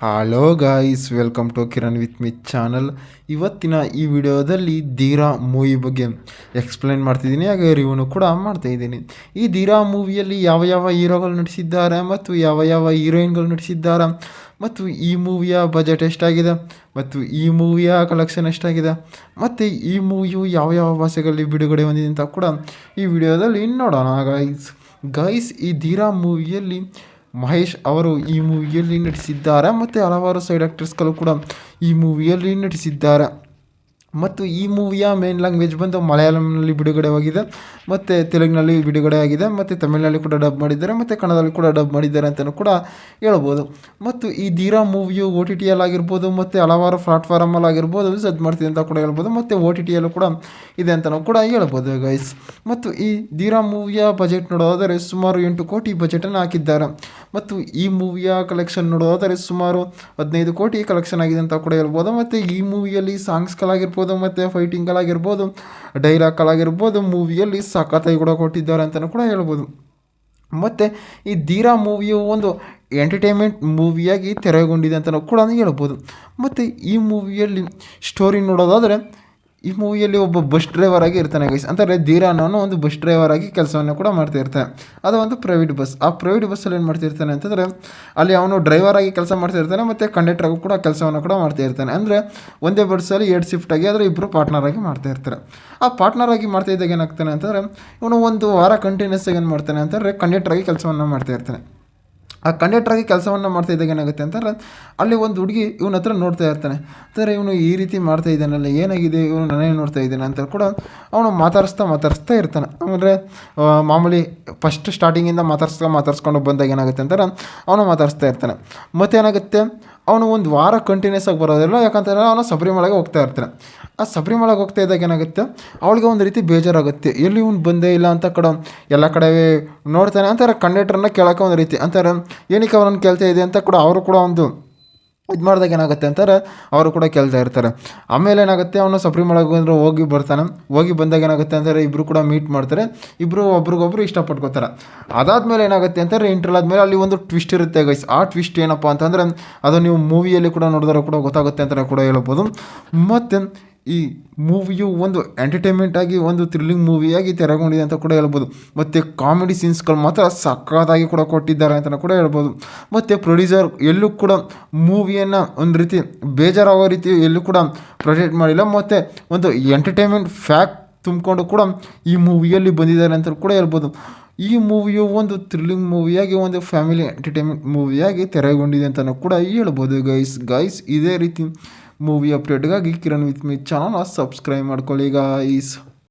Hello guys, welcome to Kiran with me channel. ಇವತ್ತಿನ ಈ ವಿಡಿಯೋದಲ್ಲಿ ಧೀರಾ ಮೂವಿ ಬಗ್ಗೆ ಎಕ್ಸ್ಪ್ಲೈನ್ ಮಾಡ್ತಿದ್ದೀನಿ, ಹಾಗೆ ರಿವ್ಯೂನು ಕೂಡ ಮಾಡ್ತಾಯಿದ್ದೀನಿ. ಈ ಧೀರಾ ಮೂವಿಯಲ್ಲಿ ಯಾವ ಯಾವ ಹೀರೋಗಳು ನಟಿಸಿದ್ದಾರೆ ಮತ್ತು ಯಾವ ಯಾವ ಹೀರೋಯಿನ್ಗಳು ನಟಿಸಿದ್ದಾರೆ ಮತ್ತು ಈ ಮೂವಿಯ ಬಜೆಟ್ ಎಷ್ಟಾಗಿದೆ ಮತ್ತು ಈ ಮೂವಿಯ ಕಲೆಕ್ಷನ್ ಎಷ್ಟಾಗಿದೆ ಮತ್ತು ಈ ಮೂವಿಯು ಯಾವ ಯಾವ ಭಾಷೆಗಳಲ್ಲಿ ಬಿಡುಗಡೆ ಹೊಂದಿದೆ ಅಂತ ಕೂಡ ಈ ವಿಡಿಯೋದಲ್ಲಿ ನೋಡೋಣ ಗೈಸ್. ಈ ಧೀರಾ ಮೂವಿಯಲ್ಲಿ ಮಹೇಶ್ ಅವರು ಈ ಮೂವಿಯಲ್ಲಿ ನಟಿಸಿದ್ದಾರೆ ಮತ್ತು ಹಲವಾರು ಸೈಡ್ ಆ್ಯಕ್ಟರ್ಸ್ಗಳು ಕೂಡ ಈ ಮೂವಿಯಲ್ಲಿ ನಟಿಸಿದ್ದಾರೆ. ಮತ್ತು ಈ ಮೂವಿಯ ಮೇನ್ ಲ್ಯಾಂಗ್ವೇಜ್ ಬಂದು ಮಲಯಾಳಂನಲ್ಲಿ ಬಿಡುಗಡೆಯಾಗಿದೆ ಮತ್ತು ತೆಲುಗಿನಲ್ಲಿ ಬಿಡುಗಡೆ ಆಗಿದೆ ಮತ್ತು ತಮಿಳಿನಲ್ಲಿ ಕೂಡ ಡಬ್ ಮಾಡಿದ್ದಾರೆ ಮತ್ತು ಕನ್ನಡದಲ್ಲಿ ಕೂಡ ಡಬ್ ಮಾಡಿದ್ದಾರೆ ಅಂತಲೂ ಕೂಡ ಹೇಳ್ಬೋದು. ಮತ್ತು ಈ ಧೀರಾ ಮೂವಿಯು ಓ ಟಿ ಟಿಯಲ್ಲಾಗಿರ್ಬೋದು ಮತ್ತು ಹಲವಾರು ಪ್ಲಾಟ್ಫಾರ್ಮಲ್ಲಾಗಿರ್ಬೋದು ಸದ್ ಮಾಡ್ತಿದೆ ಅಂತ ಕೂಡ ಹೇಳ್ಬೋದು ಮತ್ತು ಓ ಟಿ ಟಿಯಲ್ಲೂ ಕೂಡ ಇದೆ ಅಂತಲೂ ಕೂಡ ಹೇಳ್ಬೋದು ಗೈಸ್. ಮತ್ತು ಈ ಧೀರಾ ಮೂವಿಯ ಬಜೆಟ್ ನೋಡೋದಾದರೆ ಸುಮಾರು 8 ಕೋಟಿ ಬಜೆಟನ್ನು ಹಾಕಿದ್ದಾರೆ ಮತ್ತು ಈ ಮೂವಿಯ ಕಲೆಕ್ಷನ್ ನೋಡೋದಾದರೆ ಸುಮಾರು 15 ಕೋಟಿ ಕಲೆಕ್ಷನ್ ಆಗಿದೆ ಅಂತ ಕೂಡ ಹೇಳ್ಬೋದು. ಮತ್ತು ಈ ಮೂವಿಯಲ್ಲಿ ಸಾಂಗ್ಸ್ಗಳಾಗಿರ್ಬೋದು ಮತ್ತು ಫೈಟಿಂಗ್ಗಳಾಗಿರ್ಬೋದು, ಡೈಲಾಗ್ಗಳಾಗಿರ್ಬೋದು ಮೂವಿಯಲ್ಲಿ ಸಖತ್ತಾಗಿ ಕೂಡ ಕೊಟ್ಟಿದ್ದಾರೆ ಅಂತಲೂ ಕೂಡ ಹೇಳ್ಬೋದು. ಮತ್ತು ಈ ಧೀರಾ ಮೂವಿಯು ಒಂದು ಎಂಟರ್ಟೈನ್ಮೆಂಟ್ ಮೂವಿಯಾಗಿ ತೆರೆಗೊಂಡಿದೆ ಅಂತಲೂ ಕೂಡ ಹೇಳ್ಬೋದು. ಮತ್ತು ಈ ಮೂವಿಯಲ್ಲಿ ಸ್ಟೋರಿ ನೋಡೋದಾದರೆ ಈ ಮೂವಿಯಲ್ಲಿ ಒಬ್ಬ ಬಸ್ ಡ್ರೈವರ್ ಆಗಿ ಇರ್ತಾನೆ ಗೈಸ್. ಅಂದರೆ ಧೀರಾ ಅನ್ನೋನು ಒಂದು ಬಸ್ ಡ್ರೈವರ್ ಆಗಿ ಕೆಲಸವನ್ನು ಕೂಡ ಮಾಡ್ತಾ ಇರ್ತಾನೆ. ಅದು ಒಂದು ಪ್ರೈವೇಟ್ ಬಸ್. ಆ ಪ್ರೈವೇಟ್ ಬಸ್ಸಲ್ಲಿ ಏನು ಮಾಡ್ತಿರ್ತಾನೆ ಅಂತಂದರೆ ಅಲ್ಲಿ ಅವನು ಡ್ರೈವರ್ ಆಗಿ ಕೆಲಸ ಮಾಡ್ತಾ ಇರ್ತಾನೆ ಮತ್ತು ಕಂಡಕ್ಟರಾಗೂ ಕೂಡ ಕೆಲಸವನ್ನು ಕೂಡ ಮಾಡ್ತಾ ಇರ್ತಾನೆ. ಅಂದರೆ ಒಂದೇ ಬಸ್ಸಲ್ಲಿ 2 ಶಿಫ್ಟ್ ಆಗಿ ಆದರೆ ಇಬ್ಬರು ಪಾರ್ಟ್ನರ್ ಆಗಿ ಮಾಡ್ತಾ ಇರ್ತಾರೆ. ಆ ಪಾರ್ಟ್ನರ್ ಆಗಿ ಮಾಡ್ತಾ ಇದ್ದಾಗ ಏನಾಗ್ತಾನೆ ಅಂತಂದರೆ ಇವನು ಒಂದು ವಾರ ಕಂಟಿನ್ಯೂಸ್ ಆಗಿ ಏನು ಮಾಡ್ತಾನೆ ಅಂತಂದರೆ ಕಂಡಕ್ಟರ್ ಆಗಿ ಕೆಲಸವನ್ನು ಮಾಡ್ತಾ ಇರ್ತಾನೆ. ಆ ಕಂಡಕ್ಟ್ರಾಗಿ ಕೆಲಸವನ್ನು ಮಾಡ್ತಾ ಇದ್ದಾಗ ಏನಾಗುತ್ತೆ ಅಂತಂದರೆ ಅಲ್ಲಿ ಒಂದು ಹುಡುಗಿ ಇವನ ಹತ್ರ ನೋಡ್ತಾ ಇರ್ತಾನೆ. ಅಂದರೆ ಇವನು ಈ ರೀತಿ ಮಾಡ್ತಾ ಇದ್ದಾನಲ್ಲ, ಏನಾಗಿದೆ ಇವನು ನನಗೆ ನೋಡ್ತಾ ಇದ್ದಾನೆ ಅಂತ ಕೂಡ ಅವನು ಮಾತಾಡಿಸ್ತಾ ಇರ್ತಾನೆ. ಅಂದರೆ ಮಾಮೂಲಿ ಫಸ್ಟ್ ಸ್ಟಾರ್ಟಿಂಗಿಂದ ಮಾತಾಡ್ಸ್ಕೊಂಡು ಬಂದಾಗ ಏನಾಗುತ್ತೆ ಅಂತಾರೆ ಅವನು ಮಾತಾಡಿಸ್ತಾ ಇರ್ತಾನೆ. ಮತ್ತು ಏನಾಗುತ್ತೆ ಅವನು ಒಂದು ವಾರ ಕಂಟಿನ್ಯೂಸ್ ಆಗಿ ಬರೋದಿಲ್ಲ, ಯಾಕಂತಂದರೆ ಅವನು ಶಬರಿಮಲೆಗೆ ಹೋಗ್ತಾ ಇರ್ತಾನೆ. ಆ ಶಬರಿಮಲೆಗೆ ಹೋಗ್ತಾ ಇದ್ದಾಗ ಏನಾಗುತ್ತೆ ಅವಳಿಗೆ ಒಂದು ರೀತಿ ಬೇಜಾರಾಗುತ್ತೆ, ಎಲ್ಲಿ ಇವ್ನು ಬಂದೇ ಇಲ್ಲ ಅಂತ ಎಲ್ಲ ಕಡೆ ನೋಡ್ತಾನೆ ಅಂತಾರೆ. ಕಂಡಕ್ಟರ್ನ ಕೇಳೋಕೆ ಒಂದು ರೀತಿ ಅಂತಾರೆ, ಏನಕ್ಕೆ ಅವನನ್ನು ಕೇಳ್ತಾ ಇದೆ ಅಂತ ಕೂಡ ಅವರು ಕೂಡ ಒಂದು ಇದು ಮಾಡಿದಾಗ ಏನಾಗುತ್ತೆ ಅಂತಾರೆ ಅವರು ಕೂಡ ಕೇಳ್ತಾ ಇರ್ತಾರೆ. ಆಮೇಲೆ ಏನಾಗುತ್ತೆ ಅವನು ಶಬರಿಮಲೆಗೆ ಅಂದರೆ ಹೋಗಿ ಬಂದಾಗ ಏನಾಗುತ್ತೆ ಅಂತಾರೆ ಇಬ್ಬರು ಕೂಡ ಮೀಟ್ ಮಾಡ್ತಾರೆ, ಇಬ್ಬರು ಒಬ್ರಿಗೊಬ್ರು ಇಷ್ಟಪಟ್ಕೋತಾರೆ. ಅದಾದಮೇಲೆ ಏನಾಗುತ್ತೆ ಅಂತಾರೆ ಇಂಟರ್ವಲ್ ಆದಮೇಲೆ ಅಲ್ಲಿ ಒಂದು ಟ್ವಿಸ್ಟ್ ಇರುತ್ತೆ ಗೈಸ್. ಆ ಟ್ವಿಸ್ಟ್ ಏನಪ್ಪ ಅಂತಂದರೆ ಅದು ನೀವು ಮೂವಿಯಲ್ಲಿ ಕೂಡ ನೋಡಿದ್ರೆ ಕೂಡ ಗೊತ್ತಾಗುತ್ತೆ ಅಂತಲೇ ಕೂಡ ಹೇಳ್ಬೋದು. ಮತ್ತು ಈ ಮೂವಿಯು ಒಂದು ಎಂಟರ್ಟೈನ್ಮೆಂಟ್ ಆಗಿ ಒಂದು ಥ್ರಿಲ್ಲಿಂಗ್ ಮೂವಿಯಾಗಿ ತೆರೆಗೊಂಡಿದೆ ಅಂತ ಕೂಡ ಹೇಳ್ಬೋದು. ಮತ್ತು ಕಾಮಿಡಿ ಸೀನ್ಸ್ಗಳು ಮಾತ್ರ ಸಕ್ಕತ್ತಾಗಿ ಕೂಡ ಕೊಟ್ಟಿದ್ದಾರೆ ಅಂತಲೂ ಕೂಡ ಹೇಳ್ಬೋದು. ಮತ್ತು ಪ್ರೊಡ್ಯೂಸರ್ ಎಲ್ಲೂ ಕೂಡ ಮೂವಿಯನ್ನು ಒಂದು ರೀತಿ ಬೇಜಾರಾಗೋ ರೀತಿ ಎಲ್ಲೂ ಕೂಡ ಪ್ರೊಜೆಕ್ಟ್ ಮಾಡಿಲ್ಲ. ಮತ್ತು ಒಂದು ಎಂಟರ್ಟೈನ್ಮೆಂಟ್ ಫ್ಯಾಕ್ಟ್ ತುಂಬಿಕೊಂಡು ಕೂಡ ಈ ಮೂವಿಯಲ್ಲಿ ಬಂದಿದ್ದಾರೆ ಅಂತ ಕೂಡ ಹೇಳ್ಬೋದು. ಈ ಮೂವಿಯು ಒಂದು ಥ್ರಿಲ್ಲಿಂಗ್ ಮೂವಿಯಾಗಿ ಒಂದು ಫ್ಯಾಮಿಲಿ ಎಂಟರ್ಟೈನ್ಮೆಂಟ್ ಮೂವಿಯಾಗಿ ತೆರೆಗೊಂಡಿದೆ ಅಂತಲೂ ಕೂಡ ಹೇಳ್ಬೋದು ಗೈಸ್. ಇದೇ ರೀತಿ ಮೂವಿ ಅಪ್ಡೇಟ್ಗಾಗಿ ಕಿರಣ್ ವಿತ್ ಮಿ ಚಾನಲ್ನ ಸಬ್ಸ್ಕ್ರೈಬ್ ಮಾಡ್ಕೊಳ್ಳಿ ಗೈಸ್.